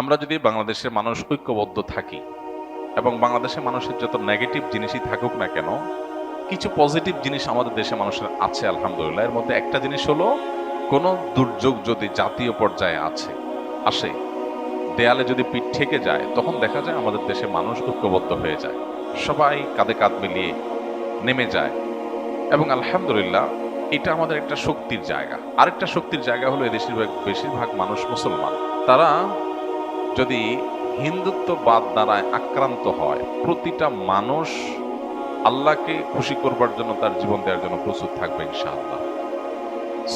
আমরা যদি বাংলাদেশের মানুষ ঐক্যবদ্ধ থাকি এবং বাংলাদেশের মানুষের যত নেগেটিভ জিনিসই থাকুক না কেন, কিছু পজিটিভ জিনিস আমাদের দেশে মানুষের আছে আলহামদুলিল্লাহ। এর মধ্যে একটা জিনিস হলো, কোনো দুর্যোগ যদি জাতীয় পর্যায়ে আসে, দেয়ালে যদি পিঠ ঠেকে যায়, তখন দেখা যায় আমাদের দেশে মানুষ ঐক্যবদ্ধ হয়ে যায়, সবাই কাঁধে কাঁধ মিলিয়ে নেমে যায়। এবং আলহামদুলিল্লাহ, এটা আমাদের একটা শক্তির জায়গা। আরেকটা শক্তির জায়গা হলো এদেশের বেশিরভাগ মানুষ মুসলমান। তারা যদি হিন্দুত্ববাদ দ্বারা আক্রান্ত হয়, প্রতিটা মানুষ আল্লাহকে খুশি করবার জন্য তার জীবন দেওয়ার জন্য প্রস্তুত থাকবে ইনশাআল্লাহ।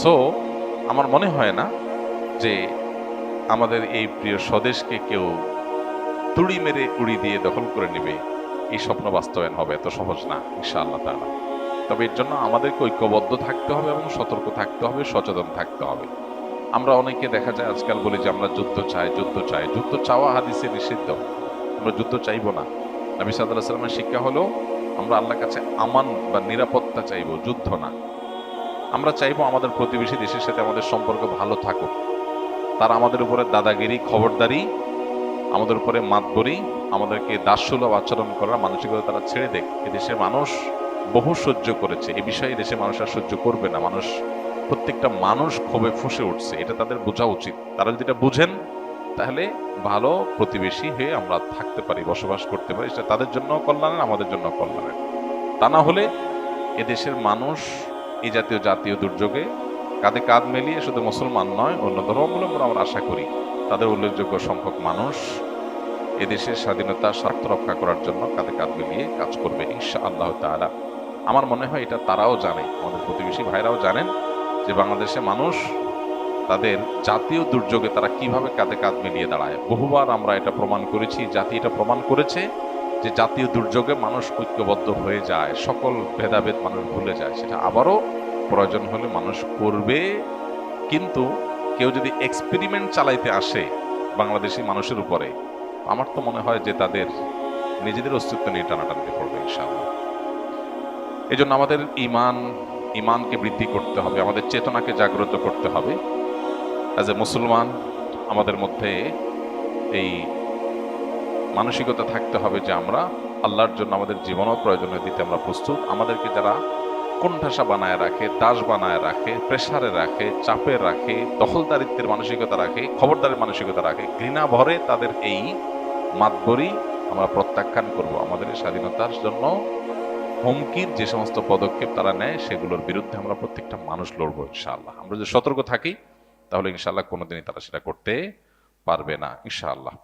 সো আমার মনে হয় না যে আমাদের এই প্রিয় স্বদেশকে কেউ তুড়ি মেরে উড়ি দিয়ে দখল করে নেবে, এই স্বপ্ন বাস্তবায়ন হবে এত সহজ না ইনশাআল্লাহ তাআলা। তবে এর জন্য আমাদেরকে ঐক্যবদ্ধ থাকতে হবে এবং সতর্ক থাকতে হবে, সচেতন থাকতে হবে। আমরা অনেকে দেখা যায় আজকাল বলি যে আমরা যুদ্ধ চাই, যুদ্ধ চাই। যুদ্ধ চাওয়া হাদিসে নিষিদ্ধ। আমরা যুদ্ধ চাইবো না। নবী সাল্লাল্লাহু আলাইহি ওয়াসাল্লামের শিক্ষা হলো আমরা আল্লাহর কাছে আমান বা নিরাপত্তা চাইবো, যুদ্ধ না। আমরা চাইবো আমাদের প্রতিবেশী দেশের সাথে আমাদের সম্পর্ক ভালো থাকুক। তারা আমাদের উপরে দাদাগিরি, খবরদারি, আমাদের উপরে মাতবরি, আমাদেরকে দাসসুলভ আচরণ করার মানসিকতা তারা ছেড়ে দেখ। এদেশের মানুষ বহু সহ্য করেছে, এ বিষয়ে দেশের মানুষ আর সহ্য করবে না। প্রত্যেকটা মানুষ ক্ষোভে ফুঁসে উঠছে, এটা তাদের বোঝা উচিত। তারা যদি এটা বুঝেন, তাহলে ভালো প্রতিবেশী হয়ে আমরা থাকতে পারি, বসবাস করতে পারি। সেটা তাদের জন্য কল্যাণের, আমাদের জন্য কল্যাণের। তা না হলে এদেশের মানুষ এই জাতীয় দুর্যোগে কাঁধে কাঁধ মিলিয়ে শুধু মুসলমান নয়, অন্য ধর্মাবলম্বন আমরা আশা করি তাদের উল্লেখযোগ্য সংখ্যক মানুষ এদেশের স্বাধীনতার স্বার্থ রক্ষা করার জন্য কাঁধে কাঁধ মিলিয়ে কাজ করবে ইনশাআল্লাহ তাআলা। আমার মনে হয় এটা তারাও জানে, আমাদের প্রতিবেশী ভাইরাও জানেন যে বাংলাদেশে মানুষ তাদের জাতীয় দুর্যোগে তারা কিভাবে কাঁধে কাঁধ মিলিয়ে দাঁড়ায়। বহুবার আমরা এটা প্রমাণ করেছি, জাতি এটা প্রমাণ করেছে যে জাতীয় দুর্যোগে মানুষ ঐক্যবদ্ধ হয়ে যায়, সকল ভেদাভেদ মানুষ ভুলে যায়। সেটা আবারও প্রয়োজন হলে মানুষ করবে। কিন্তু কেউ যদি এক্সপেরিমেন্ট চালাইতে আসে বাংলাদেশি মানুষের উপরে, আমার তো মনে হয় যে তাদের নিজেদের অস্তিত্ব নিয়ে টানাটানতে পড়বে ইনশাআল্লাহ। এই জন্য আমাদের ইমানকে বৃদ্ধি করতে হবে, আমাদের চেতনাকে জাগ্রত করতে হবে। অ্যাজ এ মুসলমান আমাদের মধ্যে এই মানসিকতা থাকতে হবে যে আমরা আল্লাহর জন্য আমাদের জীবনও প্রয়োজনীয় দিতে আমরা প্রস্তুত। আমাদেরকে যারা কোণঠাসা বানায় রাখে, দাস বানায় রাখে, প্রেসারে রাখে, চাপে রাখে, দখলদারিত্বের মানসিকতা রাখে, খবরদারের মানসিকতা রাখে, ঘৃণা ভরে তাদের এই মাতবরি আমরা প্রত্যাখ্যান করব। আমাদের স্বাধীনতার জন্য হুমকির যে সমস্ত পদক্ষেপ তারা নেয়, সেগুলোর বিরুদ্ধে আমরা প্রত্যেকটা মানুষ লড়বো ইনশাআল্লাহ। আমরা যদি সতর্ক থাকি, তাহলে ইনশাআল্লাহ কোনোদিনই তারা সেটা করতে পারবে না ইনশাআল্লাহ।